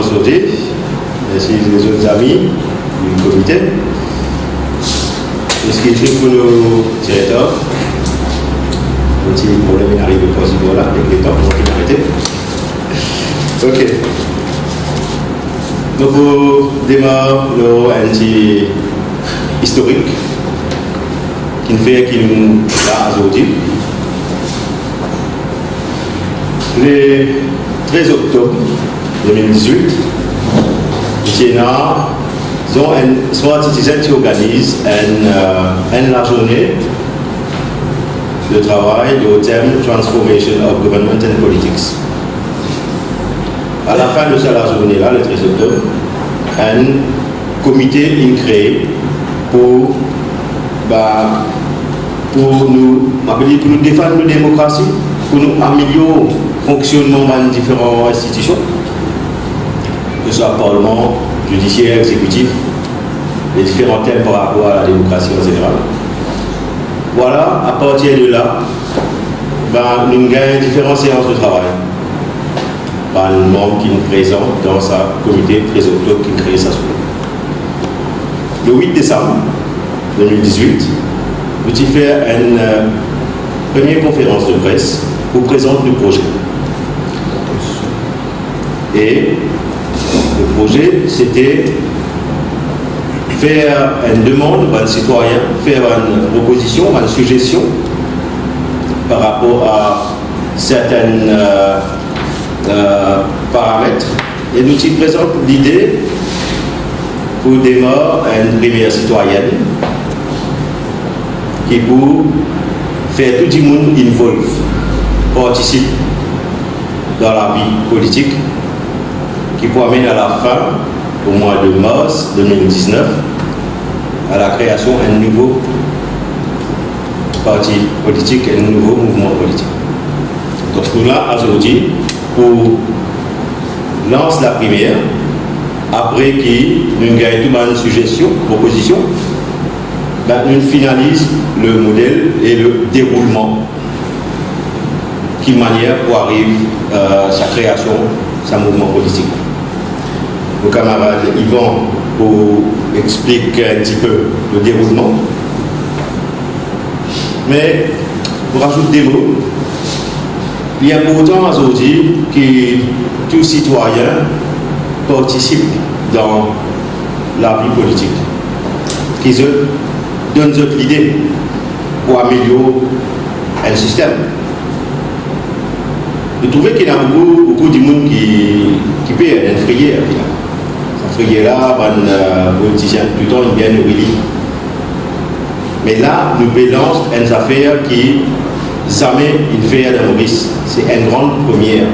José, ainsi que les autres amis du comité. Ce qui est très pour nos directeurs. Un petit problème, il arrive pas si voilà, avec les temps, donc il a arrêté. Ok. Donc, pour démarrer un petit historique qui nous fait qu'il nous a aujourd'hui. Le 13 octobre 2018, le Sénat soit citoyen qui organise la journée de travail au thème Transformation of Government and Politics. À la fin de cette journée-là, le 13 octobre, un comité est créé pour nous défendre la démocratie, pour nous améliorer le fonctionnement de différentes institutions, que ce soit le Parlement, judiciaire, exécutif, les différents thèmes par rapport à la démocratie en général. Voilà, à partir de là, nous gagnons différentes séances de travail par le membre qui nous présente dans sa comité 13 octobre qui crée sa semaine. Le 8 décembre 2018, nous avons fait une première conférence de presse pour présenter le projet. Et le projet, c'était faire une demande à un citoyen, faire une proposition, une suggestion par rapport à certains paramètres. Et nous y présentons l'idée pour démarrer une première citoyenne qui pour faire tout le monde involve, participe dans la vie politique, qui pour amener à la fin, au mois de mars 2019, à la création d'un nouveau parti politique, un nouveau mouvement politique. Donc nous là, aujourd'hui, pour lancer la primaire, après que nous gagnons une suggestion, proposition, nous finalisons le modèle et le déroulement qui manière pour arriver à sa création, sa mouvement politique. Nos camarades Yvan pour expliquer un petit peu le déroulement. Mais pour rajouter des mots, il est important aujourd'hui que tout citoyen participe dans la vie politique, qui donne l'idée pour améliorer un système. Vous trouvez qu'il y a beaucoup de monde qui peut être une frayère. Cette frayère-là, les politiciens tout le temps, ils viennent nous relire. Mais là, nous balançons une affaire qui jamais une fait de Maurice. C'est une grande première,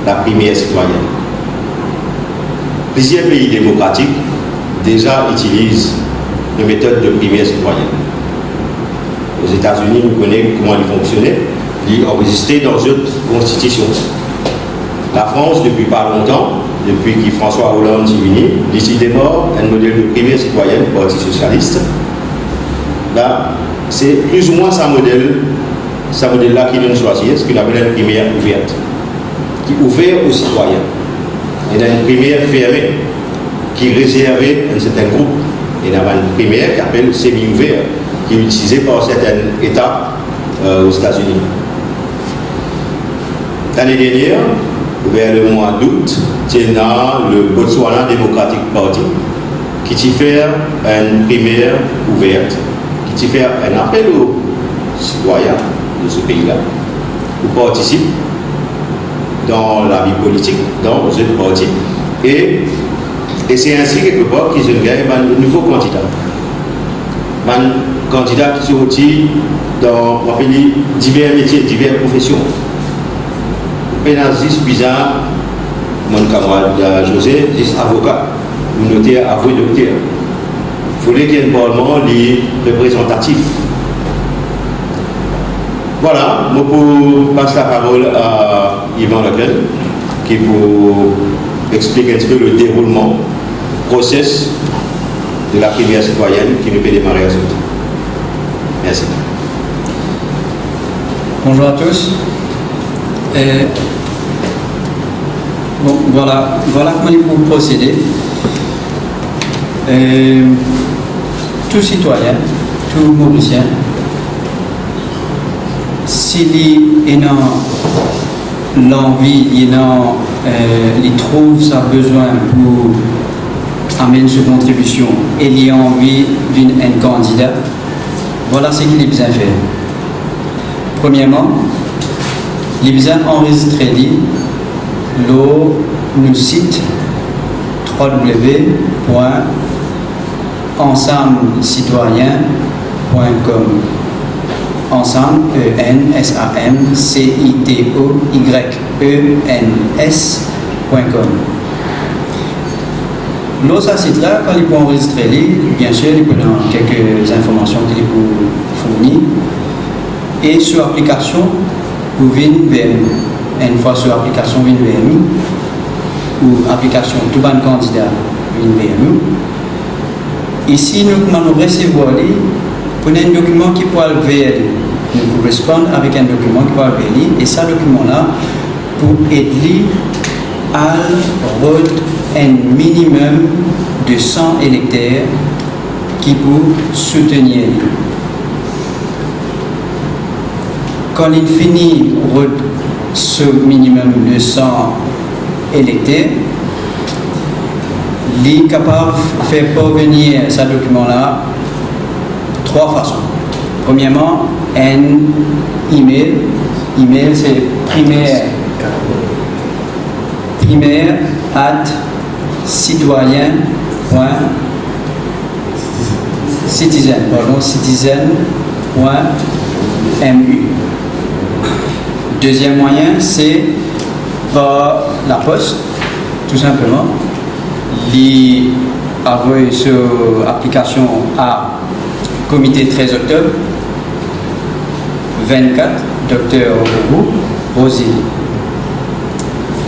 la première citoyenne. Plusieurs pays démocratiques déjà utilisent les méthodes de première citoyenne. Aux États-Unis, nous connaissons comment ils fonctionnaient. Ils ont existé dans une constitution. La France, depuis pas longtemps, depuis que François Hollande s'est uni, d'ici des morts, un modèle de première citoyenne, Parti socialiste, c'est plus ou moins ce modèle-là qui nous choisit, ce qu'on appelle une primaire ouverte, qui est ouverte aux citoyens. Il y a une primaire fermée, qui est réservée à un certain groupe. Il y a une primaire qui appelle semi-ouverte, qui est utilisée par certains États aux États-Unis. L'année dernière, vers le mois d'août, il y a le Botswana Democratic Party qui fait une primaire ouverte, qui fait un appel aux citoyens de ce pays-là pour participer dans la vie politique, dans ce parti. Et c'est ainsi quelque part qu'ils ont gagné un nouveau candidat. Un candidat qui sorti dans divers métiers, diverses professions. Pénazis bizarre, mon camarade José, dit avocat, ou notaire, avoué docteur. Il fallait qu'il y ait un parlement représentatif. Voilà, je passe la parole à Yvan Lequel, qui pour expliquer un petit peu le déroulement, process de la primaire citoyenne qui nous peut démarrer à ce temps. Merci. Bonjour à tous. Bon, voilà comment il faut procéder. Tout citoyen, tout Mauricien, s'il a l'envie, il trouve sa besoin pour amener sa contribution et il a envie d'un candidat, voilà ce qu'il a besoin de faire. Premièrement, il a besoin d'enregistrer le site www.ensemblescitoyens.com. Ensemble, ENSAMCITOYENS.com. L'autre site-là, quand il peut enregistrer, bien sûr, il peut donner quelques informations qu'il peut fournir. Et sur l'application, vous venez vers nous. Une fois sur l'application, vous venez vers nous. Ou application tout bon candidat, vous venez vers nous. Ici, nous pouvons recevoir un document qui peut aller vers nous. Nous pouvons répondre avec un document qui peut aller vers nous. Et ce document-là, pour aider à un minimum de 100 électeurs qui peuvent soutenir. Quand il finit ce minimum de 100 électeurs, il est capable de faire parvenir ce document-là de 3 façons. Premièrement, un email. Email, c'est primaire citizen.mu. Deuxième moyen, c'est par la poste, tout simplement. Il envoie sur application à comité 13 octobre 24, Dr Rosy.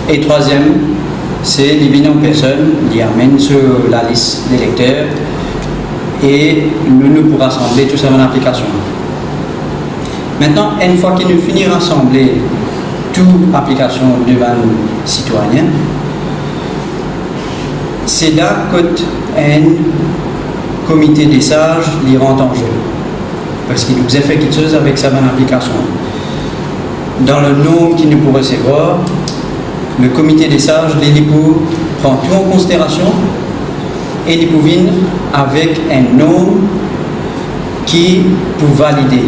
Et troisième, c'est les binômes personnes qui amènent sur la liste des lecteurs et nous pourrons rassembler tout ça dans l'application. Maintenant, une fois qu'il nous finit de rassembler toute l'application devant les citoyens, c'est là qu'un comité des sages les rentre en jeu. Parce qu'il nous a fait quelque chose avec sa bonne application. Dans le nombre qu'il nous peut recevoir, le comité des sages, il prend tout en considération et il peut venir avec un nombre qui peut valider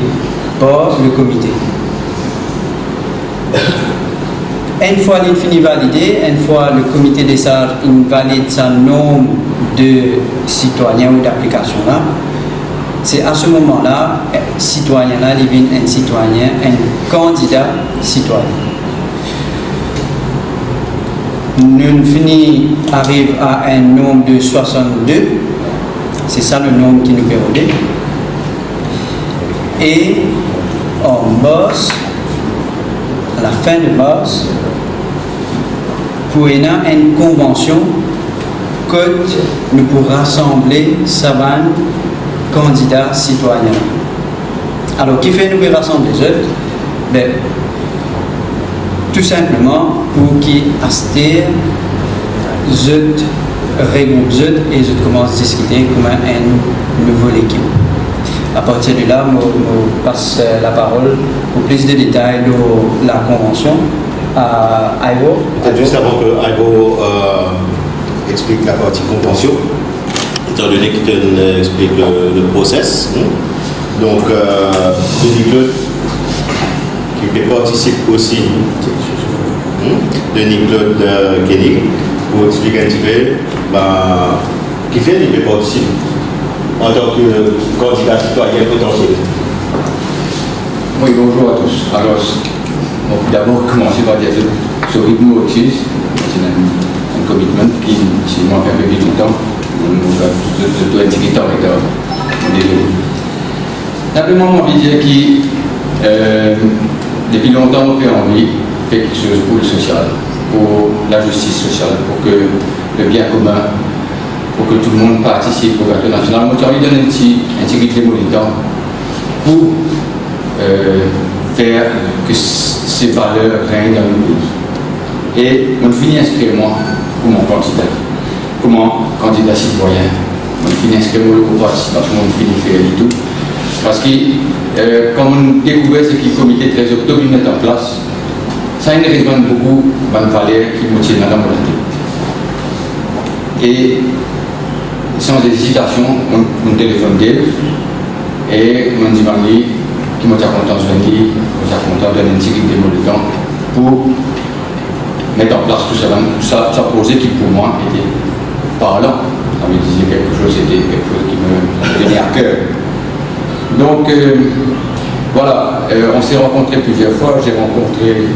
par le comité. Une fois qu'il finit validé, une fois le comité des sages valide son nombre de citoyens ou d'applications là, c'est à ce moment-là, citoyen là, il devient un citoyen, un candidat citoyen. Nous finit arrive à un nombre de 62, c'est ça le nombre qui nous permet. Et en mars, à la fin de mars, pour une convention que nous pourrons rassembler savants candidats citoyens. Alors, qui fait nous rassembler les autres? Ben, tout simplement pour qu'ils aspirent, zut, regroupent zut et zut commencent à discuter comme une nouvelle équipe. À partir de là, je passe la parole pour plus de détails de la convention à Ivo. Peut-être juste avant que Ivo explique la partie convention, étant donné qu'il explique le process. Donc, Denis Claude, qui participe aussi, Denis Claude Kenny, pour expliquer un petit peu, qui fait il participe en tant que candidat citoyen potentiel. Oui, bonjour à tous. Alors, on peut d'abord commencer par dire ce rythme aussi, c'est un commitment qui manque un peu plus longtemps. Je dois être secrétaire recteur. Désolé. Simplement, mon idée qui, depuis longtemps, on fait envie de faire quelque chose pour le social, pour la justice sociale, pour que le bien commun, pour que tout le monde participe au gâteau national. Moi, j'ai envie de donner un petit rythme militant pour faire que ces valeurs règnent dans le pays. Et on finit inscrire moi comme candidat citoyen. On finit inscrire moi pour participation, on finit faire du tout. Parce que quand on découvert ce que le comité 13 octobre met en place, ça a une raison beaucoup de valeur qui me tient dans la tête. Et sans hésitation, on téléphone Dave et on dit Mani, qui m'a content de venir, m'a content de donner une série de temps pour mettre en place tout ça, ça projet qui pour moi était parlant. Ça me disait quelque chose, c'était quelque chose qui me tenait à cœur. Donc voilà, on s'est rencontrés plusieurs fois, j'ai rencontré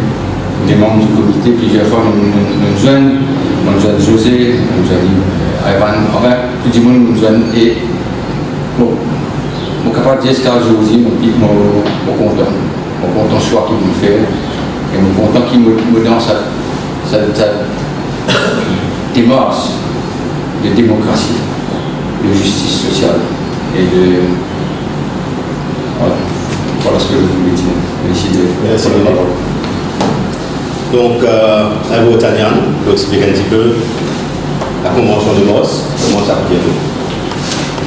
les membres du comité plusieurs fois, mon jeune José, mon jeune Ivan, enfin, tout le monde nous jeune et bon, mon capable de dire ce que José, mon content choix qu'il me fait et mon content qu'il me donne cette démarche de démocratie, de justice sociale et de. Voilà ce que je voulais dire. Merci. Donc, à vous, Tanian, vous expliquer un petit peu la convention de Moss, comment ça vient.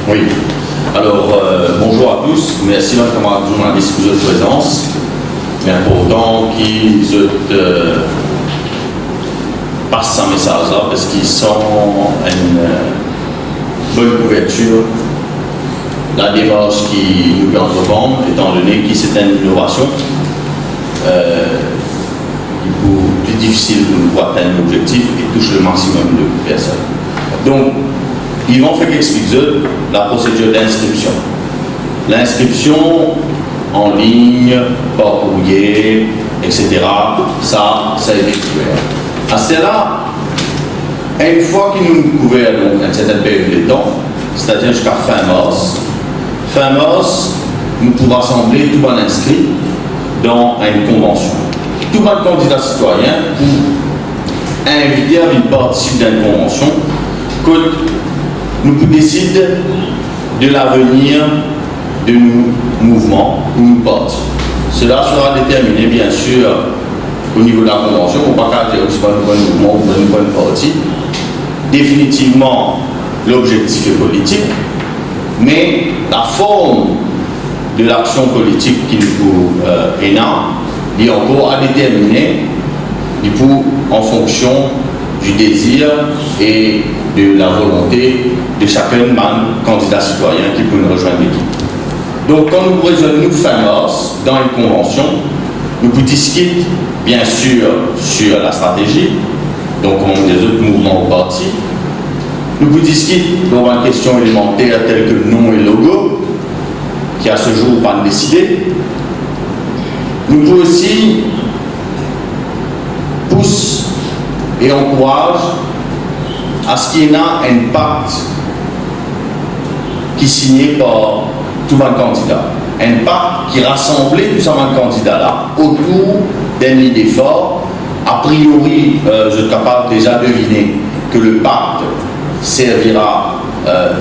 Oui. Alors, bonjour à tous. Merci, camarades journalistes, pour votre présence. Il est important qu'ils passent ce message-là parce qu'ils sont une bonne couverture. La démarche qui nous peut entreprendre, étant donné que c'est une innovation, il est plus difficile pour atteindre l'objectif et toucher le maximum de personnes. Donc, ils vont faire expliquer la procédure d'inscription. L'inscription en ligne, par courrier, etc., ça est découvert. À cela, une fois qu'ils nous couvrent une certaine période de temps, c'est-à-dire jusqu'à fin mars, nous pouvons rassembler tout le monde inscrit dans une convention. Tout le monde candidat citoyen pour inviter à une participer à une convention que nous pouvons décider de l'avenir de nos mouvements ou nos partis. Cela sera déterminé bien sûr au niveau de la convention, on ne peut pas dire que ce n'est pas un mouvement ou une bonne partie. Définitivement, l'objectif est politique, mais la forme de l'action politique qui nous est il est encore à déterminer en fonction du désir et de la volonté de chacun des candidats citoyens qui peut nous rejoindre l'équipe. Donc quand nous rejoignons fin mars dans une convention, nous pouvons discuter bien sûr sur la stratégie, donc comme des autres mouvements ou partis. Nous pouvons discuter dans une question élémentaire telle que nom et logo, qui à ce jour pas décidé. Nous pouvons aussi pousser et encourage à ce qu'il y ait un pacte qui est signé par tout le candidat. Un pacte qui rassemblait tous ces candidats-là autour d'un idée fort. A priori, je suis capable déjà de deviner que le pacte servira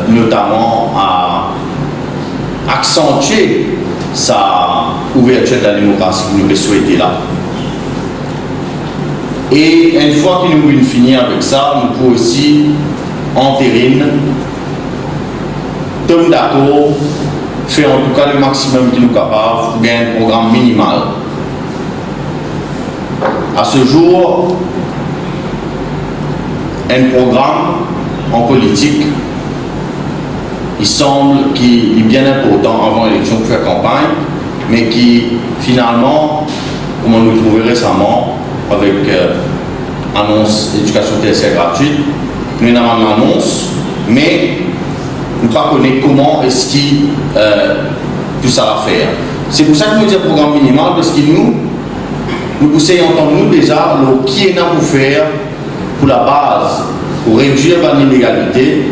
notamment à accentuer sa ouverture de la démocratie que nous pouvons souhaiter là. Et une fois que nous pouvons finir avec ça, nous pouvons aussi entériner, tomber d'accord, faire en tout cas le maximum qui nous est capable pour gagner un programme minimal. À ce jour, un programme en politique, il semble qu'il est bien important avant l'élection pour faire campagne, mais qui finalement, comme on nous trouvait récemment, avec annonce d'éducation tertiaire gratuite, nous avons une annonce, mais nous ne connaissons pas comment est-ce qu'il tout ça va faire. C'est pour ça que nous disons programme minimal, parce que nous poussons entendre nous déjà qui est là pour faire pour la base, pour réduire l'inégalité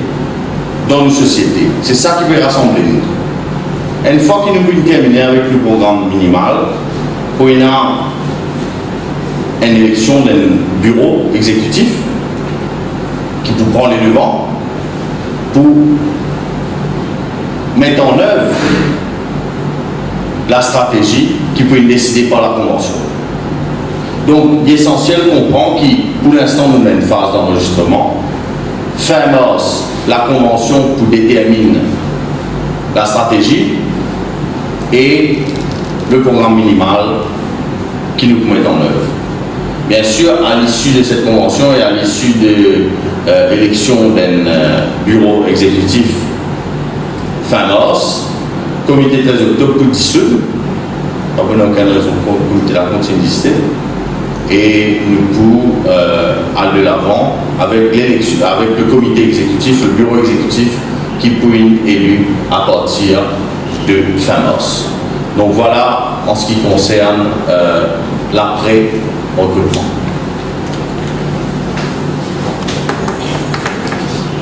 dans nos sociétés. C'est ça qui peut rassembler nous. Une fois que nous pouvons terminer avec le programme minimal, pour une élection d'un bureau exécutif qui peut prendre les devants pour mettre en œuvre la stratégie qui peut être décidée par la Convention. Donc, l'essentiel comprend qui, pour l'instant, nous met une phase d'enregistrement. Fin mars, la convention pour déterminer la stratégie et le programme minimal qui nous met en œuvre. Bien sûr, à l'issue de cette convention et à l'issue de l'élection d'un bureau exécutif fin mars, le comité 13 octobre pour dissoudre, pas pour aucune raison pour le comité de la continuité d'exister, et nous pour aller de l'avant avec l'élection, avec le comité exécutif, le bureau exécutif qui peut être élu à partir de fin mars. Donc voilà en ce qui concerne l'après-recrutement.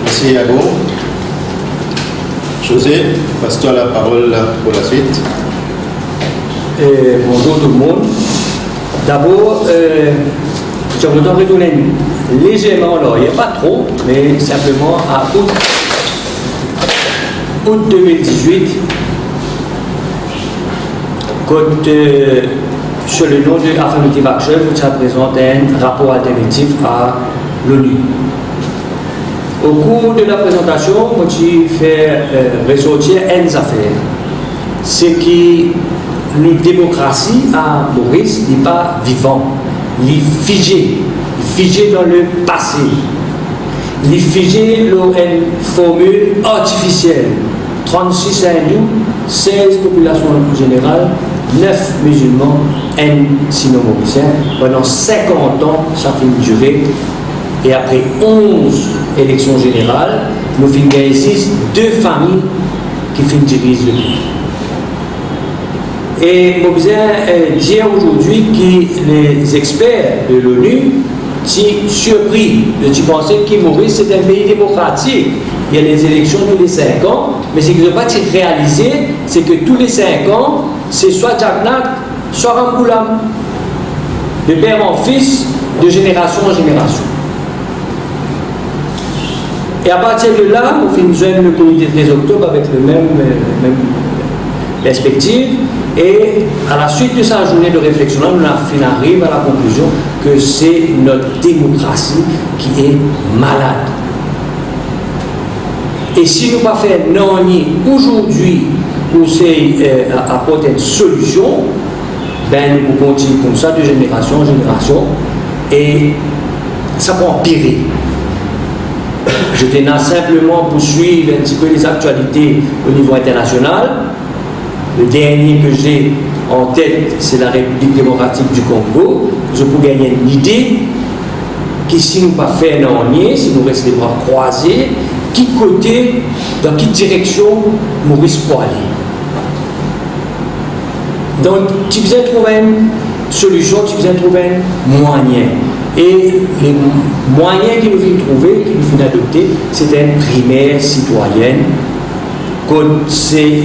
Merci Yago. José, passe-toi la parole pour la suite. Bonjour tout le monde. D'abord, je voudrais retourner légèrement en arrière, pas trop, mais simplement à août 2018, quand sur le nom de Affirmative Action, je présente un rapport alternatif à l'ONU. Au cours de la présentation, je fais ressortir une affaire. C'est que la démocratie à Maurice n'est pas vivant, il est figé dans le passé. Il est figé dans une formule artificielle. 36 hindous, 16 populations générales, 9 musulmans, 1 sinon mauricien. Pendant 50 ans, ça fait une durée. Et après 11 élections générales, nous finissons gagner ici 2 familles qui finissent diriger le pays. Et je voudrais dire aujourd'hui que les experts de l'ONU sont surpris de penser que Maurice est un pays démocratique. Il y a les élections tous les 5 ans, mais ce qu'ils n'ont pas réalisé, c'est que tous les 5 ans, c'est soit Jagnak, soit Ramboulam, de père en fils, de génération en génération. Et à partir de là, on finit le comité 13 octobre avec le même perspective. Et à la suite de sa journée de réflexion, on arrive à la conclusion que c'est notre démocratie qui est malade. Et si nous ne pas faire non aujourd'hui pour apporter une solution, ben nous continuons comme ça de génération en génération et ça peut empirer. Je tenais simplement pour suivre un petit peu les actualités au niveau international. Le dernier que j'ai en tête, c'est la République démocratique du Congo. Je peux gagner une idée que si nous ne pas faire non, si nous restons les bras croisés, qui côté, dans quelle direction Maurice peut aller. Donc, tu viens trouver une solution, tu viens trouver un moyen. Et les moyens qu'il nous vient trouver, qu'il nous vient adopter, c'est une primaire citoyenne. C'est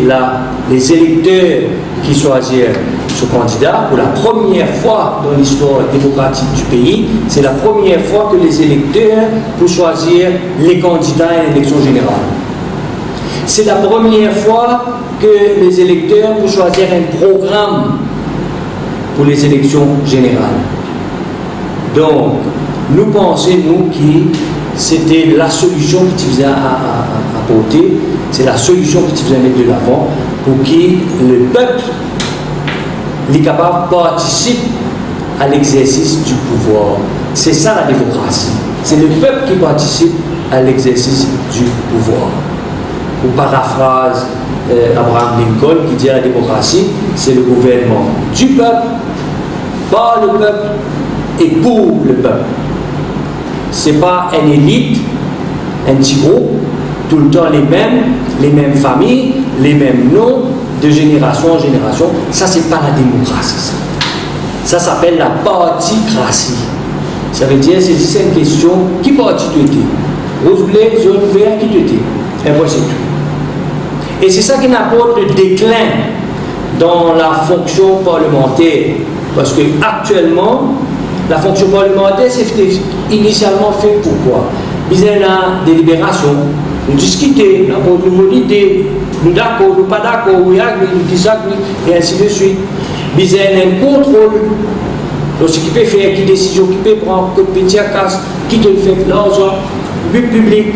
les électeurs qui choisissent ce candidat pour la première fois dans l'histoire démocratique du pays. C'est la première fois que les électeurs peuvent choisir les candidats à l'élection générale. C'est la première fois que les électeurs peuvent choisir un programme pour les élections générales. Donc, nous pensons, nous, que c'était la solution qui nous a apporté, c'est la solution qui nous a mis de l'avant pour que le peuple est capable de participer à l'exercice du pouvoir. C'est ça la démocratie. C'est le peuple qui participe à l'exercice du pouvoir. Pour paraphrase Abraham Lincoln qui dit la démocratie, c'est le gouvernement du peuple, par le peuple et pour le peuple. Ce n'est pas une élite, un petit groupe, tout le temps les mêmes familles, les mêmes noms, de génération en génération. Ça, c'est pas la démocratie. Ça s'appelle la particratie. Ça veut dire, c'est une question, qui parti tu étais? Rose blé, zone vert, qui tu étais? Et moi, c'est tout. Et c'est ça qui apporte le déclin dans la fonction parlementaire. Parce que actuellement, la fonction parlementaire, c'était initialement fait pour quoi? Il y a la délibération, nous discuter, nous avons une bonne idée, nous d'accord, nous pas d'accord, nous disons ça, et ainsi de suite. Il y a un contrôle Donc, ce qui peut faire, qui décision, qui peut prendre, qui peut dire casse, qui te fait l'argent, but public,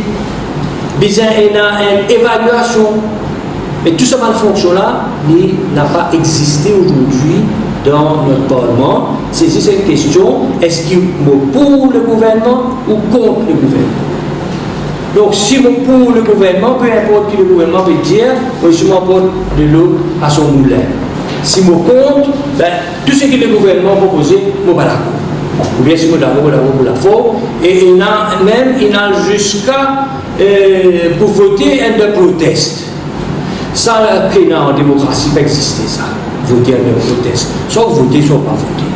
besoin d'une évaluation. Mais tout ce malfonction-là, il n'a pas existé aujourd'hui dans notre Parlement. C'est cette question, est-ce qu'il est pour le gouvernement ou contre le gouvernement? Donc, si je suis pour le gouvernement, peu importe qui le gouvernement peut dire, moi je m'apporte de l'eau à son moulin. Si je contre, ben, tout ce que le gouvernement propose, je ne pas d'accord. Ou bien si je suis d'accord pour la faute. Et il a jusqu'à pour voter un de proteste. Ça, en démocratie, pas exister ça. Voter un de proteste. Soit voter, soit pas voter.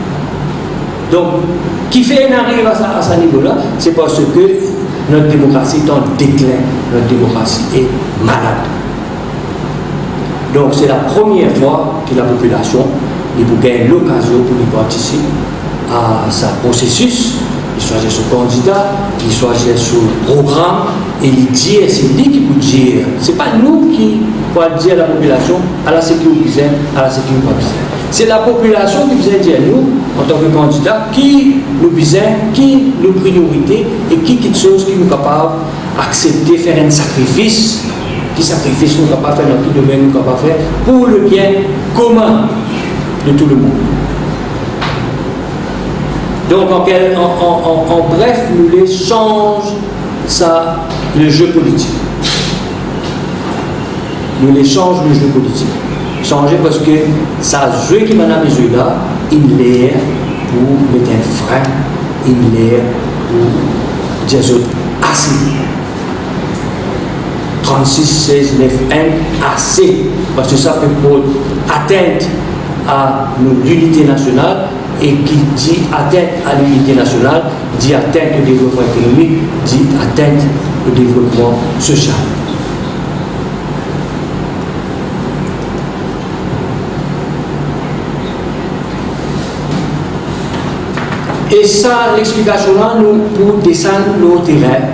Donc, qui fait un arrive à ce niveau-là, c'est parce que notre démocratie est en déclin, notre démocratie est malade. Donc c'est la première fois que la population gagne l'occasion pour participer à ce processus, il choisit son candidat, il choisit son programme, et il dit, c'est lui qui peut dire, c'est pas nous qui pouvons dire à la population, à la sécurité, à la sécurité. C'est la population qui vient dire nous, en tant que candidat, qui nous besoin, qui nous priorité et qui quelque chose qui nous est capable d'accepter, faire un sacrifice, qui sacrifice nous est capable de faire dans quel domaine nous est capable de faire pour le bien commun de tout le monde. Donc en bref, nous les change ça, le jeu politique. Nous les change le jeu politique. Changer parce que ça jeu qui m'a mis là, il l'air pour mettre un frein, il l'air pour dire assez. 36, 16, 9, 1, assez. Parce que ça peut porter atteinte à l'unité nationale et qui dit atteinte à l'unité nationale, dit atteinte au développement économique, dit atteinte au développement social. Et ça, l'explication-là, nous, pour descendre nos terrains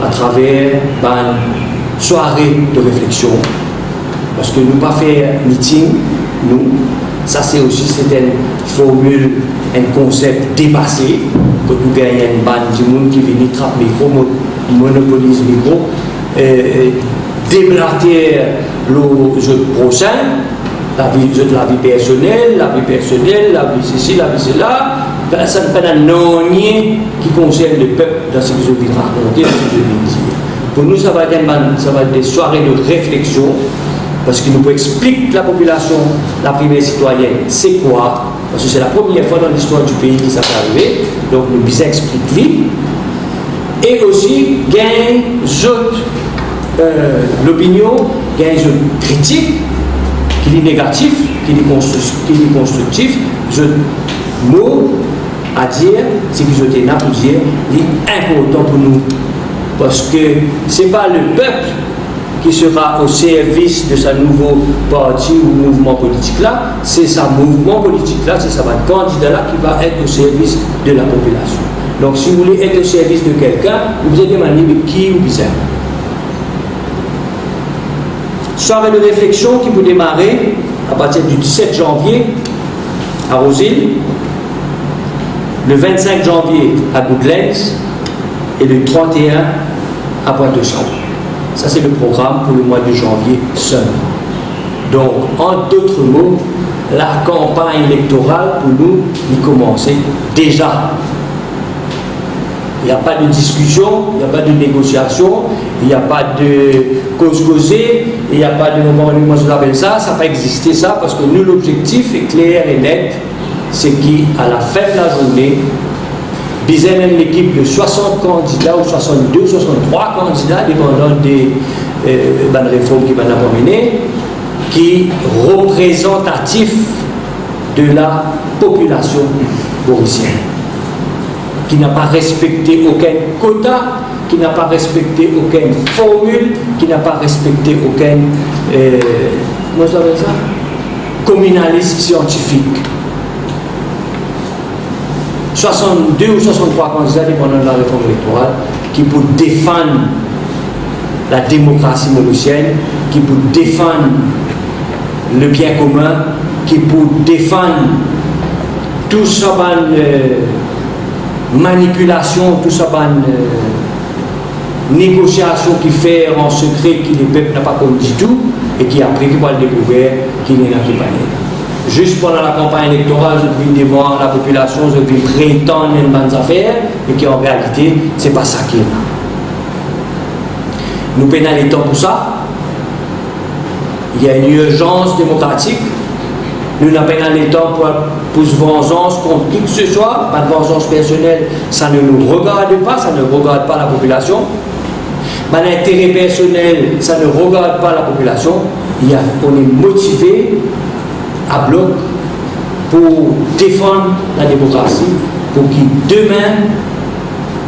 à travers une soirée de réflexion. Parce que nous pas faire meeting, nous, ça c'est aussi une formule, un concept dépassé, que nous gagnons une bande du monde qui vient trapper le micro, monopolise le micro, déblater le jeu prochain, la vie personnelle, la vie ceci, la vie cela. Ça n'est pas un non-nier qui concerne le peuple dans ce que je viens de raconter, dans ce que je viens de dire. Pour nous, ça va être des soirées de réflexion, parce que nous expliquer la population, la primaire citoyenne, c'est quoi, parce que c'est la première fois dans l'histoire du pays que ça peut arriver, donc nous nous expliquer. Et aussi, gagne l'opinion, gagne critique, qui est négatif, qui est constructif, mots à dire, c'est que je t'ai pour dire, est important pour nous. Parce que ce n'est pas le peuple qui sera au service de sa nouveau parti ou mouvement politique là, c'est sa mouvement politique là, c'est sa candidat là qui va être au service de la population. Donc si vous voulez être au service de quelqu'un, vous allez demander qui ou bizarre. Soirée de réflexion qui peut démarrer à partir du 17 janvier à Rosil, le 25 janvier à Goodlands et le 31 à Pointe-de-Chambre. Ça, c'est le programme pour le mois de janvier seulement. Donc, en d'autres mots, la campagne électorale, pour nous, il commençait déjà. Il n'y a pas de discussion, il n'y a pas de négociation, il n'y a pas de cause causée, il n'y a pas de moment où on appelle ça, ça n'a pas existé ça, parce que nous, l'objectif est clair et net, c'est qu'à la fin de la journée, disait même l'équipe de 60 candidats ou 62, 63 candidats, dépendant des réformes qui vont mener, qui représentatifs de la population mauricienne, qui n'a pas respecté aucun quota, qui n'a pas respecté aucune formule, qui n'a pas respecté aucun comment ça s'appelle ça? Communalisme scientifique. 62 ou 63 candidats dépendant de la réforme électorale qui pour défendre la démocratie mauricienne, qui pour défendre le bien commun, qui pour défendre tout ça, manipulation, tout ça, négociation qui fait en secret que le peuple n'a pas connu du tout et qui après qui va le découvrir qu'il est dans le panier. Juste pendant la campagne électorale, je vis devant la population, je vis prétendre une bonne affaire et qu'en réalité, ce n'est pas ça qui est là. Nous prenons le temps pour ça. Il y a une urgence démocratique. Nous n'avons pas le temps pour se vengeance contre qui que ce soit. Pas de vengeance personnelle, ça ne nous regarde pas, ça ne regarde pas la population. Pas d'intérêt personnel, ça ne regarde pas la population. On est motivé à bloc pour défendre la démocratie, pour que demain,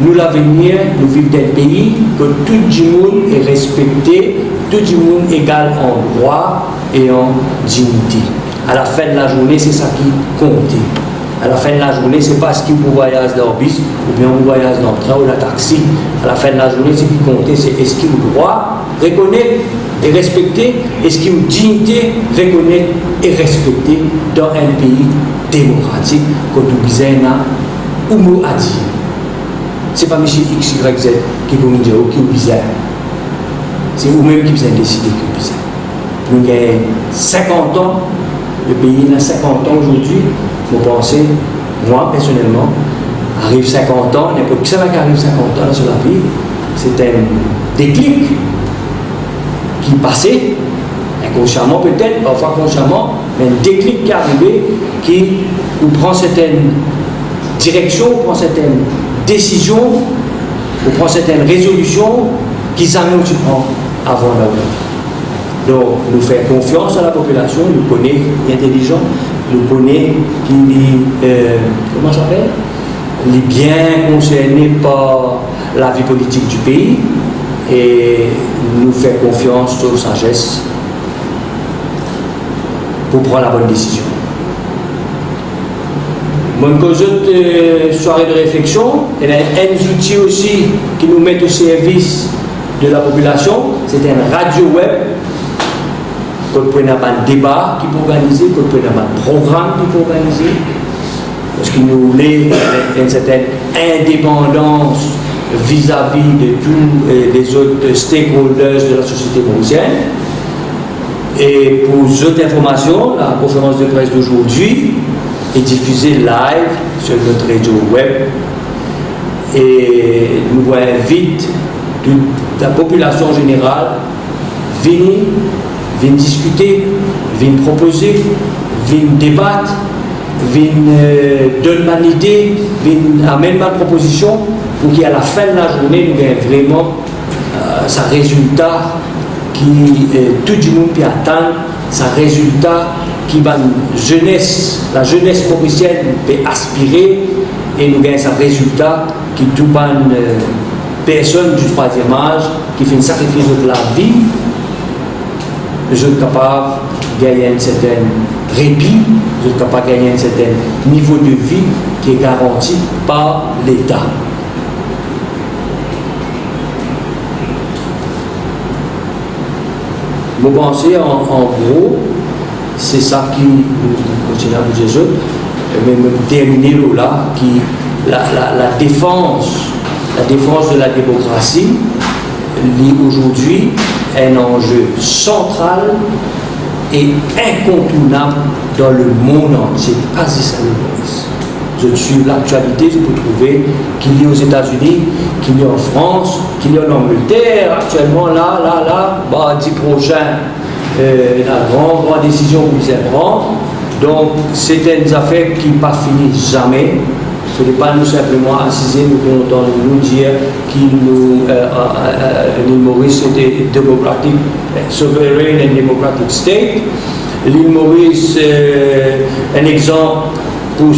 nous l'avenir, nous vivons dans un pays que tout le monde est respecté, tout le monde est égal en droit et en dignité. À la fin de la journée, c'est ça qui compte. À la fin de la journée, c'est pas ce qui vous voyage dans le bus ou bien vous voyage dans le train ou le taxi. À la fin de la journée, ce qui compte, c'est est-ce qu'il vous droit reconnaître et respecter, est-ce qu'il vous dignité reconnaître et respecter dans un pays démocratique que tout besoin a ou mot à dire. C'est pas M. XYZ qui peut nous dire qui est bizarre. C'est vous-même qui vous avez décidé qui est bizarre. Nous avons 50 ans, le pays a 50 ans aujourd'hui. Vous pensez, moi personnellement, arrive 50 ans, n'importe qui ça qui arrive 50 ans sur la vie, c'est un déclic qui passait, inconsciemment peut-être, parfois consciemment, mais un déclic qui est arrivé, qui vous prend certaines directions, vous prend certaines décisions, vous prend certaines résolutions qui jamais tu prends avant l'avenir. Donc, nous faisons confiance à la population, nous connaissons l'intelligent, nous connaissons qui comment ça s'appelle, les biens concernés par la vie politique du pays et nous faisons confiance sur sagesse pour prendre la bonne décision. Mon cause de soirée de réflexion, il y a un outil aussi qui nous met au service de la population, c'est un radio web. Qu'on peut avoir un débat qui peut organiser, qu'on peut avoir un programme qui peut organiser, parce qu'il nous voulait une certaine indépendance vis-à-vis de tous les autres stakeholders de la société mauricienne. Et pour d'autres informations, la conférence de presse d'aujourd'hui est diffusée live sur notre radio web. Et nous invitons toute la population générale à venir discuter, venir proposer, venir débattre, venir donner une idée, venir amener ma proposition pour qu'à la fin de la journée, nous ayons vraiment ce résultat qui tout le monde peut attendre, ce résultat qui va la jeunesse mauricienne peut aspirer et nous ayons ce résultat qui tout personne du troisième âge qui fait un sacrifice de la vie. Je suis capable de gagner un certain répit, je suis capable de gagner un certain niveau de vie qui est garanti par l'État. Vous pensez en gros, c'est ça qui continue à vous dire, même terminer là, qui la défense de la démocratie aujourd'hui un enjeu central et incontournable dans le monde entier. Pas si ça le pense. Je suis l'actualité, je peux trouver qu'il y a aux États-Unis, qu'il y a en France, qu'il y a en Angleterre, actuellement là, mardi prochain, la grande décision que vous allez prendre. Donc, c'est une affaire qui n'est pas finie jamais. Ce n'est pas nous simplement assiser, nous pouvons nous dire l'île Maurice était démocratique, sovereign and democratic state. L'île Maurice, un exemple pour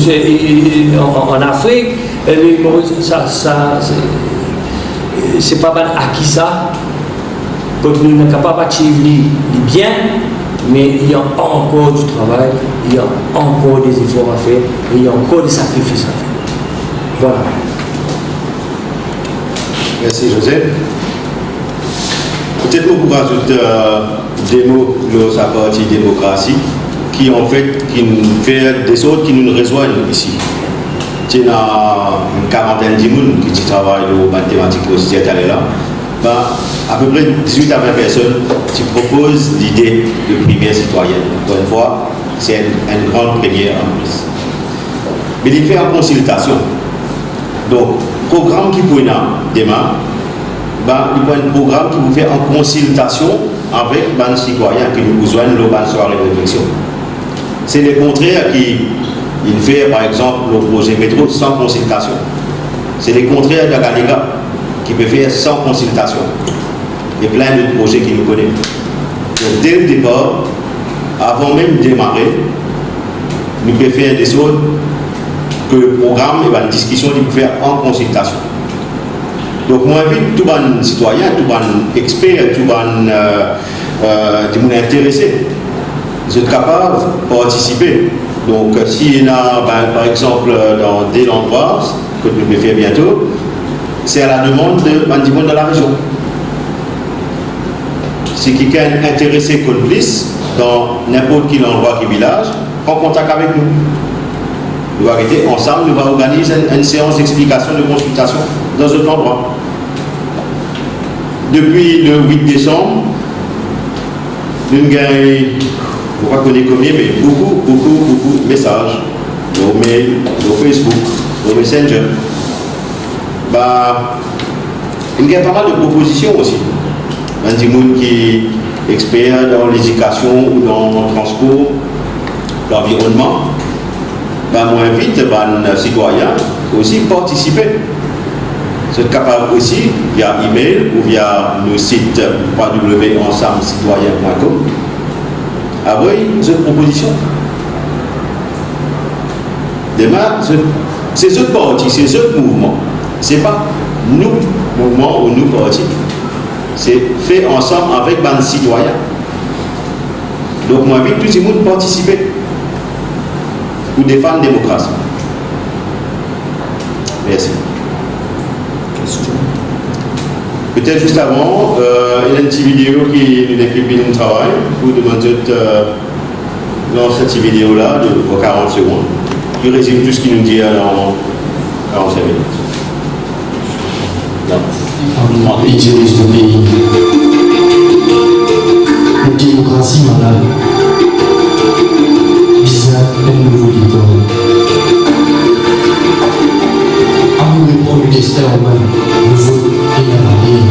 en Afrique, l'île Maurice, c'est pas mal acquis ça. Quand nous sommes capables d'achieve bien, mais il y a encore du travail, il y a encore des efforts à faire, il y a encore des sacrifices à faire. Voilà. Merci Joseph. Peut-être qu'on pourra ajouter des mots dans sa partie démocratie qui en fait, qui nous fait des autres qui nous rejoignent ici. Il y a une quarantaine de personnes qui travaillent aux mathématiques aussi là. À peu près 18 à 20 personnes qui proposent l'idée de primaire citoyenne. Encore une fois, c'est une grande première en plus. Mais il fait en consultation. Donc, programme qui peut demain, il y a un programme qui vous fait en consultation avec les citoyens qui nous besoin de la soirée de réflexion. C'est le contraire qui fait, par exemple, le projet métro sans consultation. C'est le contraire de la Galega qui peut faire sans consultation. Il y a plein de projets qui nous connaissent. Donc, dès le départ, avant même de démarrer, nous pouvons faire des choses que le programme et la discussion nous peut faire en consultation. Donc, moi, j'invite tous les citoyens, tous les experts, tous les gens intéressés. Vous êtes capables de participer. Donc, s'il y en a, par exemple, dans des endroits que nous pouvons faire bientôt, c'est à la demande de la région. Si quelqu'un est intéressé qu'on glisse dans n'importe quel endroit qui village, prends contact avec nous. Nous allons arrêter ensemble, nous allons organiser une séance d'explication, de consultation dans un endroit. Depuis le 8 décembre, nous avons gagné, je ne sais pas combien, mais beaucoup de messages, nos mails, nos Facebook, nos Messenger. Il y a pas mal de propositions aussi. Il y a des gens qui sont experts dans l'éducation ou dans le transport, l'environnement. Moi, j'invite les citoyens aussi à participer. Vous êtes capable aussi, via email ou via le site www.ensemblescitoyens.com, avoir des propositions. Demain, c'est ce parti, c'est ce mouvement. Ce n'est pas nous, mouvement ou nous, parti. C'est fait ensemble avec les citoyens. Donc, moi, j'invite tout le monde à participer pour défendre la démocratie. Merci. Question. Peut-être juste avant, il y a une petite vidéo qui nous équipe de travail pour demander dans cette vidéo-là de 40 secondes. Il résume tout ce qu'il nous dit en 45 minutes. Il dirige le pays. Une démocratie malade. Bizarre, un nouveau leader. À nous répondre le destin humain, le vote et la vie.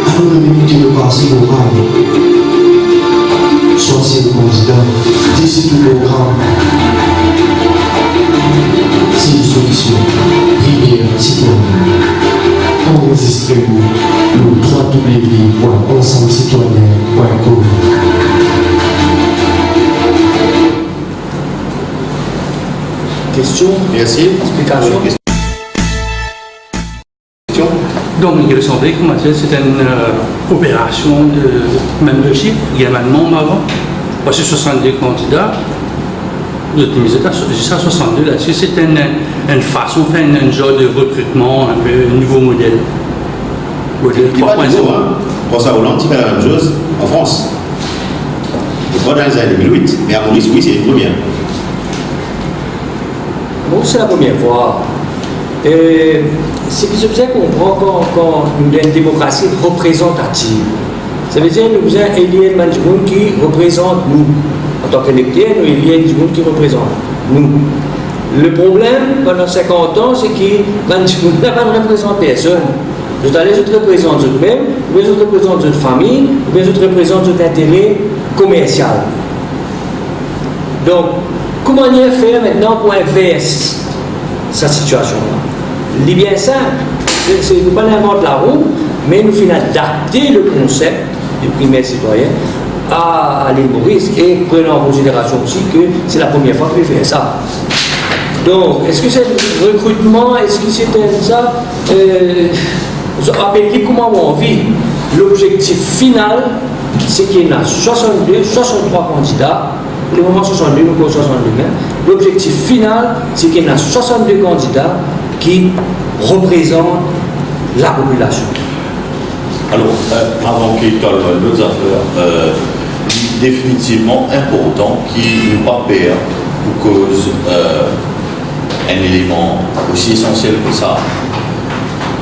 À nous remettre une démocratie morale. Choisir le candidat, décider le programme. C'est une solution. Primaire citoyenne. Enregistrez-vous le www.ensemblescitoyens.com. Question. Merci. Explication. Question. Donc, il me semblait que c'était une opération de membership, également avant. Parce que 62 candidats, l'optimisé jusqu'à 62 là-dessus, c'était une façon de faire un genre de recrutement, un peu un nouveau modèle. Modèle 3.0. François Hollande, il fait la même chose en France. Pas dans les années 2008, mais à Maurice, oui, c'est une première. Bon, c'est la première fois. C'est que je vous comprends quand nous avons une démocratie représentative. Ça veut dire que nous avons élire des gens qui représentent nous. En tant qu'électeurs, nous élire des gens qui représentent nous. Le problème, pendant 50 ans, c'est que les gens ne représentent personne. Vous allez représenter eux-mêmes, vous représentez votre famille, vous représentez votre intérêt commercial. Donc, comment faire maintenant pour inverser cette situation-là? Il est bien simple. Nous ne pas inventer la roue, mais nous finissons d'adapter le concept du primaire citoyen à l'île Maurice et prenons en considération aussi que c'est la première fois que je fais ça. Donc, est-ce que c'est le recrutement, est-ce que c'est ça appelez comment on vit. L'objectif final, c'est qu'il y en a 62, 63 candidats. Pour le moment, 62, nous avons 62 même. L'objectif final, c'est qu'il y en a 62 candidats qui représentent la population. Alors, avant qu'il parle d'autres affaires, définitivement important qui nous pas perd pour cause un élément aussi essentiel que ça.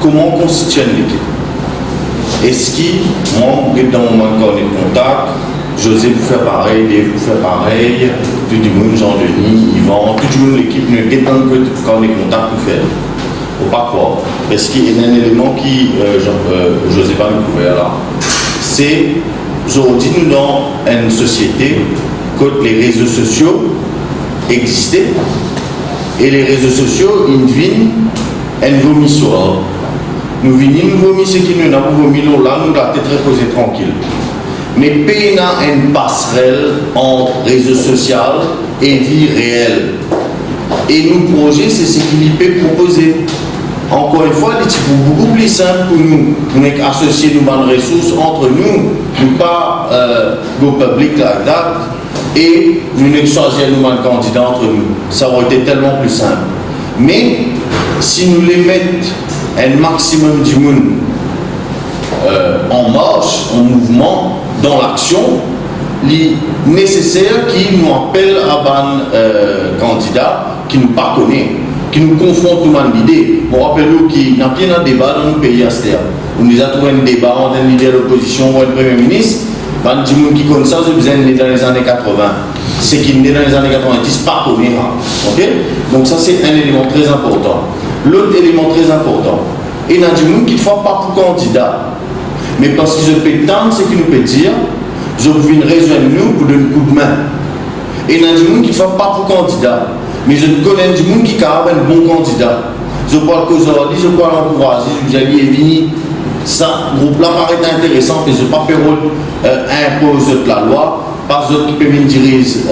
Comment constituer une équipe? Est-ce que moi, dans mon moment de contact, José vous faire pareil, Dave vous faire pareil, tout le monde, Jean-Denis, Yvan, tout le monde, l'équipe, nous avons quand on est contact pour faire. Faut pas croire. Parce qu'il y a un élément qui, José va nous couvrir là, c'est aujourd'hui nous dans une société où les réseaux sociaux existaient et les réseaux sociaux, ils viennent, ils vomissent sur eux. Nous venons, nous vomissons ce qui nous a vomi là, nous la tête reposée tranquille. Mais il y a une passerelle entre réseau social et vie réelle. Et nos projets, c'est ce qu'il peut proposer. Encore une fois, c'est beaucoup plus simple pour nous. Nous sommes associés nous bonnes ressources entre nous pas go public like that, et nous ne choisir nous bonnes candidats entre nous. Ça aurait été tellement plus simple. Mais si nous les mettons un maximum du monde en marche, en mouvement, dans l'action, il est nécessaire qui nous appelle à un candidat qui nous pas connaît, qui nous confronte à l'idée. Je rappelle qu'il y a bien un débat dans nos pays à ce on nous a trouvé un débat entre un leader de l'opposition ou un premier ministre. Les gens qui connaissent ça, ils sont nés dans les années 80. C'est qui est né dans les années 90, pas connu. Okay? Donc ça c'est un élément très important. L'autre élément très important, il y a des gens qui ne font pas pour candidat. Mais parce qu'ils ont peut tant ce qu'ils nous peuvent dire, ils ont voulu rejoindre nous pour donner un coup de main. Et il y a des gens qui ne font pas pour candidat. Mais je connais des gens qui ont un bon candidat. Je parle cause aujourd'hui, je parle encourager, je dis, vini, ça, le groupe là paraît intéressant, mais je ne pas imposer la loi, pas d'autres qui peuvent diriger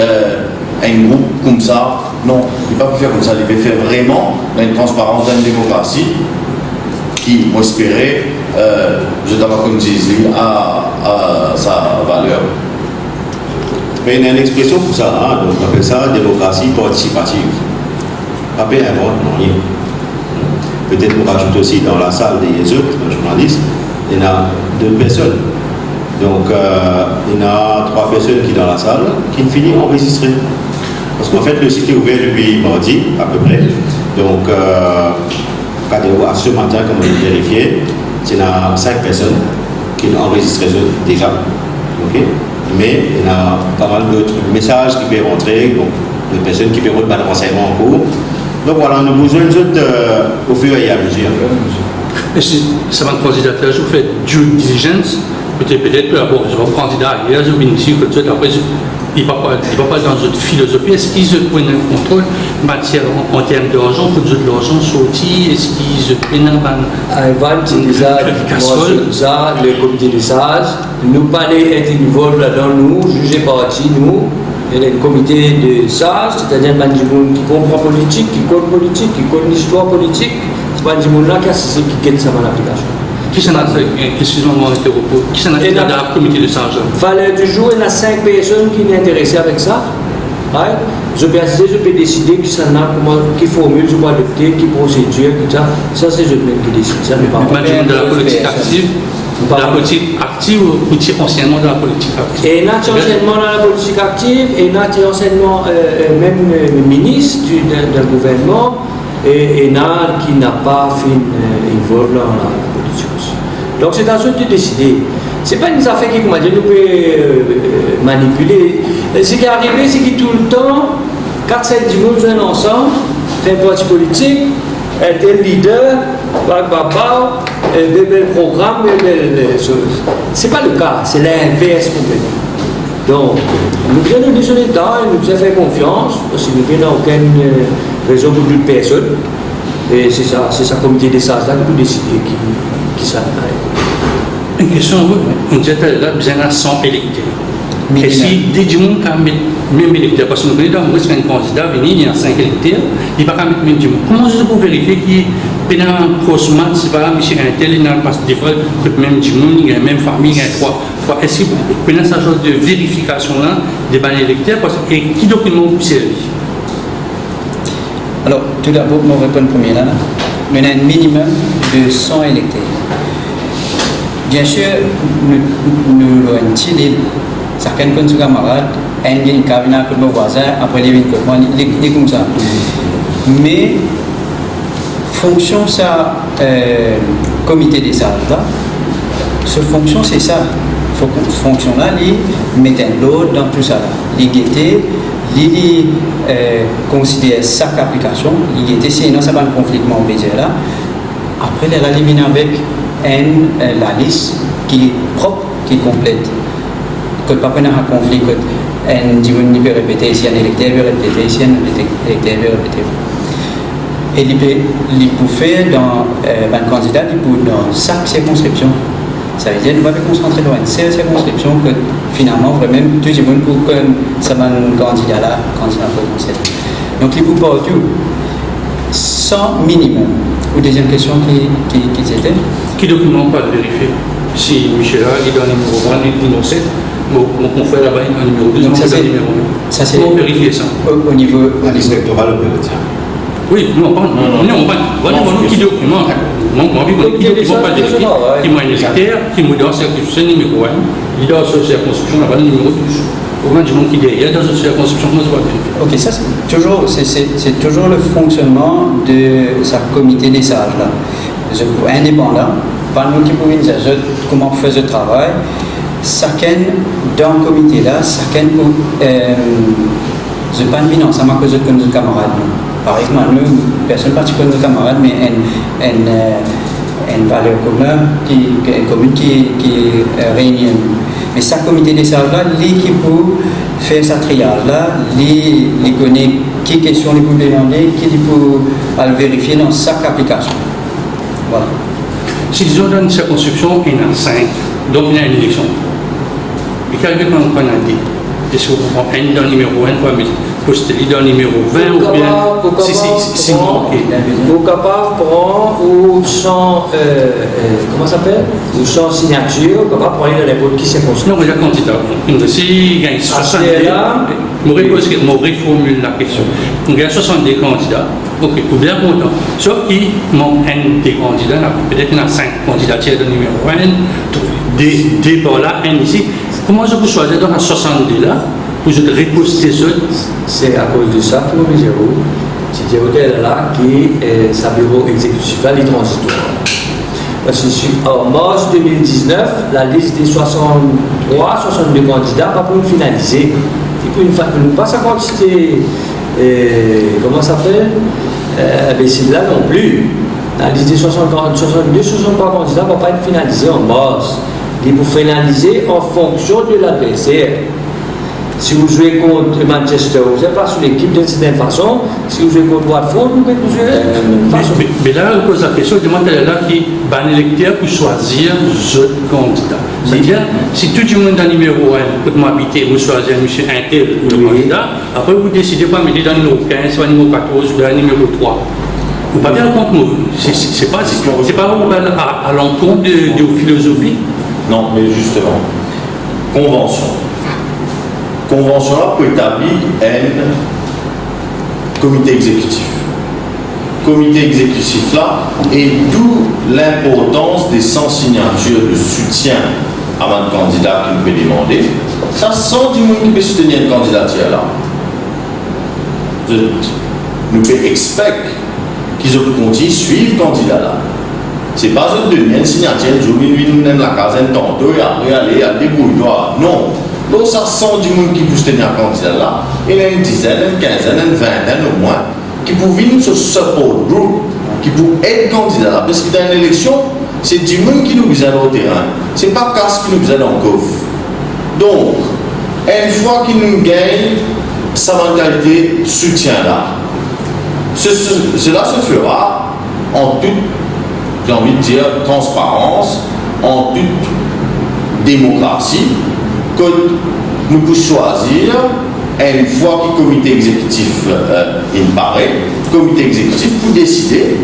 un groupe comme ça. Non, il ne peut pas faire comme ça, il peut faire vraiment une transparence dans une démocratie qui, moi, espérais, je dois comme disais, à sa valeur. Mais il y a une expression pour ça, hein, donc on appelle ça démocratie participative. Pas un vote, non, rien. Peut-être qu'on rajoute aussi dans la salle des autres journalistes, il y a 2 personnes. Donc il y a 3 personnes qui sont dans la salle qui finissent enregistrées. Parce qu'en fait, le site est ouvert depuis mardi, à peu près. Donc, à ce matin, comme on l'a vérifié, il y a 5 personnes qui ont enregistré déjà. Okay? Mais il y a pas mal d'autres messages qui peuvent rentrer, donc des personnes qui peuvent rentrer dans le renseignement en cours. Donc voilà, nous avons besoin d'autres au fur et à mesure. Et si ça va être candidature, je fais due diligence, peut-être que d'abord, je vais candidat hier, je vais ici, que tout après, il ne va pas dans une philosophie. Est-ce qu'ils prennent un contrôle matière en termes d'argent, pour de l'argent sorti? Est-ce qu'ils prennent un Ivan, ça, le comité des sages, nous pas être involvés là-dedans, nous, juger parti, nous. Il y a un comité de sages, c'est-à-dire des gens qui comprennent politique, qui connaissent l'histoire politique. C'est pas des gens là qui guettent ça dans l'application. Qui s'en a dans le comité de sages? Fallait toujours, il y a 5 personnes qui sont intéressées avec ça. Right? Je peux décider qui s'en a, qui formule, je peux adopter, qui procédure, tout ça. Ça, c'est eux-mêmes qui décident. Ça n'est pas de la politique active. Dans la politique active ou anciennement dans la politique active? Et anciennement dans la politique active, et anciennement même ministre d'un gouvernement, et qui n'a pas fait involver dans la politique aussi. Donc c'est à eux de décider. Ce n'est pas une affaire qui, comment dire, nous peut manipuler. Ce qui est arrivé, c'est que tout le temps, 4-7 dimanches viennent ensemble, fait un parti politique, tel leader, des belles programmes, des belles choses. Ce n'est pas le cas, c'est l'inverse complètement. Donc, nous avons dit sur l'État, nous avons fait confiance, parce que nous n'avons aucune raison pour d'autres personnes. Et c'est ça, comité des sages là qui peut décider qui s'en aille. Une question, on disait là, besoin de 100 électeurs. Et si des gens qui même électeurs, parce que nous connaissons un candidat, il y a 5 électeurs, il ne va pas mettre même du monde. Comment je peux vérifier qu'il y a un crossman, c'est pas là, monsieur Intel, il y a des fois, même du monde, il y a même famille, il y a 3. Est-ce que vous avez ce genre de vérification là des bancs électeurs et qui document vous servez? Alors, tout d'abord, pour répondre premier là, on a un minimum de 100 électeurs. Bien sûr, nous avons tiré sa certains comme ses camarades, un gagne cabine comme voisin, après les vins comme ça. Mais fonction ça comité des sages là, ce fonction c'est ça. Fonction là, il met un lot dans tout ça là. Il guettait, il considère chaque application, il guettait sinon ça va un conflit là. Après elle élimine avec la liste qui est propre, qui est complète. Que pas un conflit, que un dimanche peut répéter ici, un électeur peut répéter ici, un électeur peut répéter. Et il peut faire dans un candidat, il peut dans chaque circonscription. Ça veut dire qu'on va se concentrer dans une seule circonscription que finalement, vraiment, tout le monde pour que ça va un candidat là, candidat pour le conseil. Donc il peut partout, sans minimum. Ou deuxième question qui était Qui document pas vérifier si Michel est dans le numéro 1 et le numéro 7, on fait là-bas un numéro 2, on fait le numéro 1. Ça c'est comment vérifier ça au niveau La liste électorale, on peut le dire. Oui, non, voilà, qui document. Moi, qui document pas vérifier, qui m'a un électeur, qui me donne circonscription numéro 1, il doit sur circonscription là-bas le numéro 12. Au moins du monde qui est derrière, dans une circonscription, on se voit vérifier. Ok, ça c'est toujours le fonctionnement de sa comité des sages là. Indépendant, pas nous qui pouvons dire comment on fait le travail. Chacun dans le comité là, chacun pour je pas de ça m'a causé comme nos camarades. Par exemple, nous, personne particulier de nos camarades, mais une valeur commune qui réunit. Mais ça, comité des sages là, lui qui peut faire sa triage là, lui connaît qui question il peut demander, qui peut aller vérifier dans chaque application. Voilà. Si disons dans une circonscription, il y en a 5, donc il y a une élection. Et quelqu'un qu'on a dit, est-ce que vous comprenez un dans le numéro 1 pour poster dans le numéro 20 ou bien c'est manqué. Vous êtes capable de prendre ou sans, comment ça s'appelle, ou sans signature, vous êtes capable de prendre n'importe qui circonscription. Non, mais la candidat, si il gagne 70, je reformule la question. Il gagne 70 candidats, ok, ou bien content. Sauf qu'il manque un des candidats, peut-être qu'il y a 5 candidatures de numéro 1, des par là, un ici. Comment je peux choisir dans la 70 là pour je reposter ça? C'est à cause de ça que nous disons, c'est hôtel là qui est sa bureau exécutif à transitoire. Parce que en mars 2019, la liste des 62 candidats pas pour finaliser. Et pour une pas sa quantité, comment ça s'appelle, c'est là non plus. La liste des 63 candidats ne va pas être finalisée en mars. Il faut finaliser en fonction de l'adversaire. Si vous jouez contre Manchester, vous n'êtes pas sur l'équipe d'une certaine façon. Si vous jouez contre Watford, vous pouvez jouer de la même façon. Mais là, on pose la question, je demande à là qui est un électeur pour choisir ce candidat. C'est-à-dire, si tout le monde dans le numéro 1, pour m'habiter, vous choisissez M. Intel pour le candidat, après vous décidez pas de mettre dans le numéro 15, soit le numéro 14 ou dans le numéro 3. Vous ne pas bien contre nous. C'est pas à l'encontre de vos philosophies. Non, mais justement, convention. Convention là peut établir un comité exécutif. Comité exécutif là, et d'où l'importance des 100 signatures de soutien à un candidat qui peut demander. Ça sent du monde qui peut soutenir une candidature là. Nous pouvons expect qu'ils continuent à suivre le candidat là. C'est pas une deuxième signature, je vais nous la case tantôt et après aller à débrouille-toi. Non. Donc ça sent du monde qui peut soutenir un candidat là. Il y a une dizaine, une quinzaine, une vingtaine au moins qui peuvent venir sur ce support group, qui peuvent être candidat là. Parce que dans une élection, c'est du monde qui nous besoin au terrain. C'est pas casse qui nous besoin dans le coffre. Donc, une fois qu'il nous gagne, ça va qualité soutien là. Cela se fera en toute, j'ai envie de dire, transparence, en toute démocratie, que nous pouvons choisir, une fois que le comité exécutif il paraît, le comité exécutif pour décider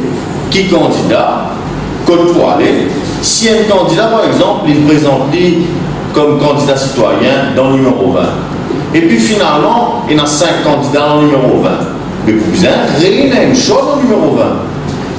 qui candidat, code pour aller. Si un candidat, par exemple, il présente comme candidat citoyen dans le numéro 20, et puis finalement, il y a 5 candidats dans le numéro 20, mais vous avez une chose dans le numéro 20.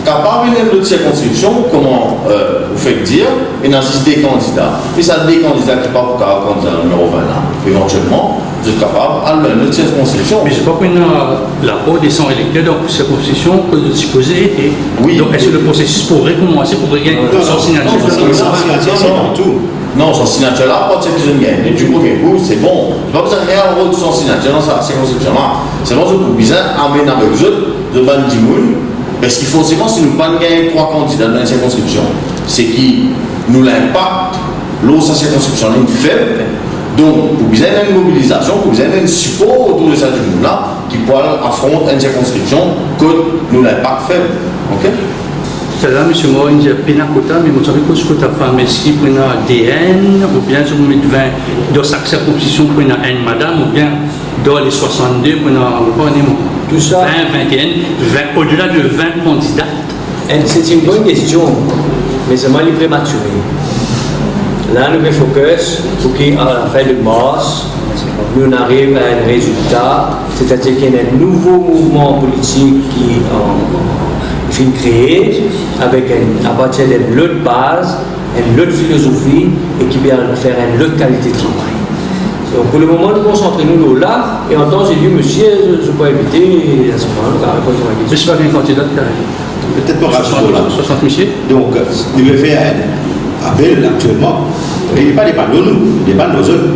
Car parmi les autres circonscriptions, comment vous faites fait dire, il y a des candidats. Et ça, des candidats qui partent pour le candidat numéro 20 là, éventuellement, vous êtes capable à notre circonscription. Mais je crois qu'on a l'apport des 100 électeurs dans la circonscription que de supposer été. Oui. Donc est-ce que le processus pourrait commencer pour gagner sans signature? Non, son signature là, pas de cette jeune gagne. Et du premier coup, c'est bon. Je pas besoin de rien au rôle de son signature dans sa circonscription là. C'est bon, c'est pour bizarre, amener avec eux, de ban Dimoun. Parce qu'il faut forcément, si nous pas gagner 3 candidats dans la circonscription, c'est qui nous l'impact, l'eau sa circonscription est faible. Donc, pour bien une mobilisation, pour bien un support autour de cette là qui pourra affronter une circonscription que nous l'impact faible. Ok? C'est là, M. Morin, il y a Pénacota, mais vous savez que ce que tu as fait, est-ce qu'il y a DN, ou bien si vous mettez 20 dans chaque circonscription, il y a une madame, ou bien dans les 62, il y a Tout ça. 20, 21, au-delà de 20 candidats. C'est une bonne question, mais c'est mal prématuré. Là, nous mettons focus pour qu'à la fin de mars, nous arrivions à un résultat, c'est-à-dire qu'il y a un nouveau mouvement politique qui est créé à partir d'une autre base, une autre philosophie et qui vient faire une autre qualité de travail. Donc pour le moment, nous concentrons-nous là et en temps, j'ai dit, monsieur, je ne peux pas éviter à ce moment-là, poser ma Mais je question. ne suis pas un candidat de carré. Peut-être pas 60 monsieur. Donc, il veut faire un appel actuellement. Il n'est pas des panneaux, nous, des panneaux eux.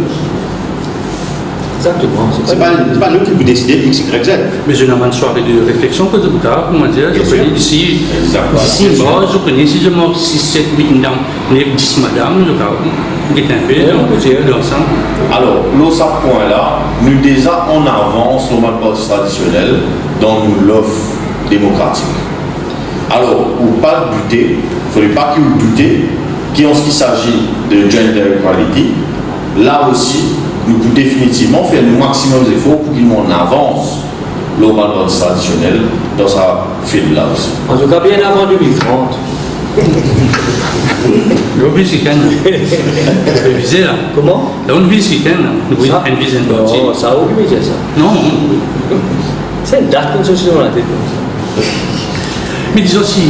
Exactement. C'est pas nous qui vous décidez X, Y, Z. Mais je n'ai pas une soirée de réflexion que vous avez, comment dire, je connais ici, d'ici, je connais si je mors 6, 7, 8 dans les 10 madame, je vais un peu dans ça. Alors, l'autre point là, nous déjà en avance au mode traditionnel dans l'offre démocratique. Alors, pour pas buter, il ne faudrait pas que vous doutez qu'en ce qui s'agit de gender equality, là aussi, nous pouvons définitivement faire le maximum d'efforts pour qu'il en avance le mode traditionnel dans sa file là aussi. En tout cas, bien avant 2030. Le ville c'est quand même visé là. Comment? Là, on vit ce week-end, nous voyons un visé un parti. Oh, ça a occupé ça. Non, c'est une date comme ça sur la tête comme ça. mais disons si,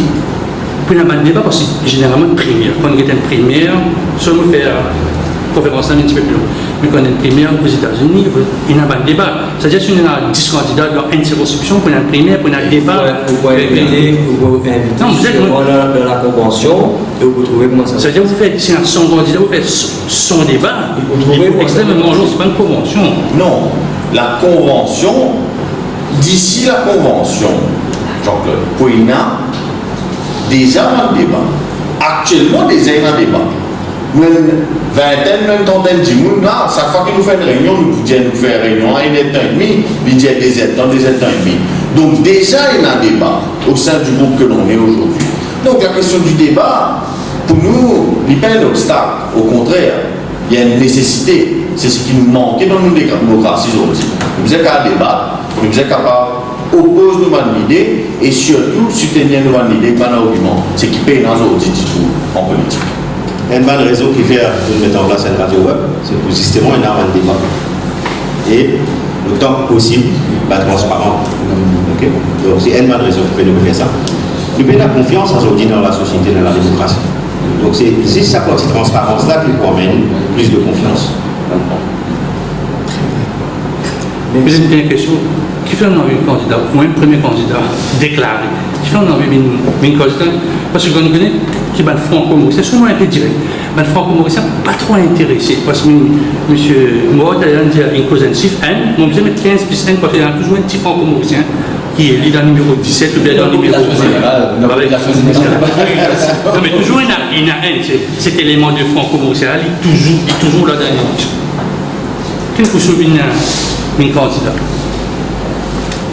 pour un débat, parce que généralement une première, quand on est une première, soit nous faire conférence un petit peu plus long, mais quand on est une première aux États-Unis, il y a un débat. C'est-à-dire si on a 10 candidats dans une circonscription, pour une première, pour un débat. Vous pouvez inviter Non, vous êtes dans la convention et vous trouvez comment ça se C'est-à-dire vous faites, si un 100 candidats, vous faites son débat. Vous trouvez Extrêmement long, c'est pas une convention. Non, la convention, d'ici la convention, Jean-Claude, pour il y a déjà un débat. Actuellement, déjà il y a un débat. Une vingtaine, même trentaine de monde, là, chaque fois que nous faisons une réunion, nous disons nous faisons une réunion à 1 et demi, nous disons des ans et demi. Donc déjà, il y a un débat au sein du groupe que l'on est aujourd'hui. Donc la question du débat, pour nous, il n'y a pas un obstacle. Au contraire, il y a une nécessité. C'est ce qui nous manquait dans nos démocraties aujourd'hui. Nous sommes capables de débattre, nous sommes capables d'opposer nos idées et surtout soutenir nos idées par l'argument. C'est qui paye dans nos outils en politique. Il y a une bonne raison qui fait de mettre en place une radio web, c'est pour justement un débat. Et le temps possible, transparent. Okay? Donc c'est une bonne raison qui fait de faire ça. Nous avons la confiance aujourd'hui dans la société, dans la démocratie. Donc c'est sa partie transparence-là qui promène plus de confiance. Mais j'ai une question. Qui fait un candidat, ou un premier candidat déclaré? Qui fait un candidat? Parce que quand on connaît qui est franco-mauricien, c'est souvent un peu direct. Mais le franco-mauricien pas trop intéressé. Parce que M. Morin a dit une cause en chiffre 1, on besoin de mettre 15 plus 1 parce qu'il y a toujours un petit franco-mauricien qui est dans le numéro 17 ou bien dans le numéro 11. Non, mais toujours il y a un, cet élément de franco-mauricien, il est toujours là dans l'élection. Qu'est-ce que vous souvenez d'un candidat?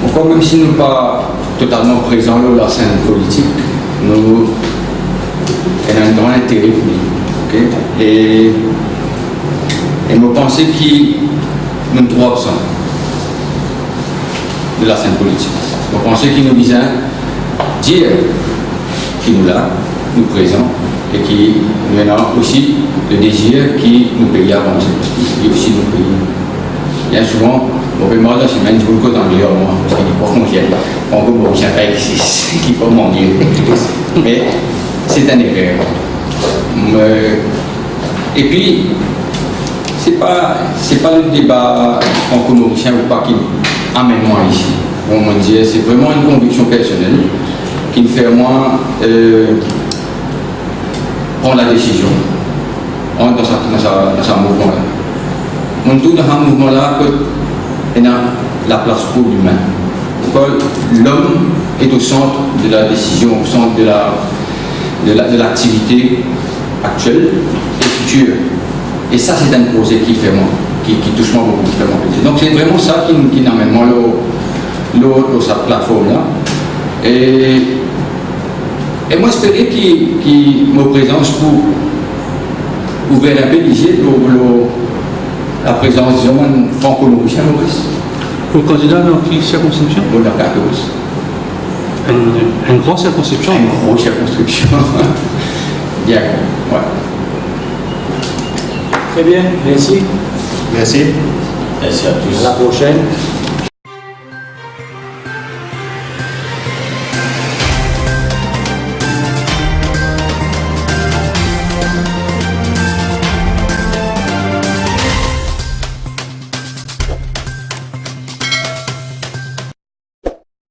Encore même si nous ne sommes pas totalement présents dans la scène politique, nous avons un grand intérêt pour nous. Okay? Et je pense que nous trop absents de la scène politique. Je pense qu'il nous besoin dire qui nous là, nous présents, et qui nous a aussi le désir qui nous paye avancer. Et aussi nous paye. Bien souvent, on peut mal la semaine, je vous le code anglais au moins, parce qu'il n'est pas confiant. On peut bon, ça pas existe, qui peut mentir. Mais c'est un erreur. Et puis, c'est pas le débat franco-mauricien ou pas qui amène moi ici. Bon, on dit, c'est vraiment une conviction personnelle qui me fait moi prendre la décision dans ce mouvement-là. On trouve dans ce mouvement-là qu'il y a la place pour l'humain. L'homme est au centre de la décision, au centre de l'activité actuelle et future. Et ça, c'est un projet qui fait moi, qui touche moi beaucoup, qui fait moi plaisir. Donc c'est vraiment ça qui m'amène moi cette plateforme-là. Et moi, j'espérais qu'il me présente pour ouvrir un peu les yeux pour la présence du franco-mauricien Maurice. Pour candidat dans quelle circonscription? Dans la 14. Une grande circonscription? Une grosse circonscription. Bien, ouais. Très bien, merci. Merci. Merci à tous. À la prochaine.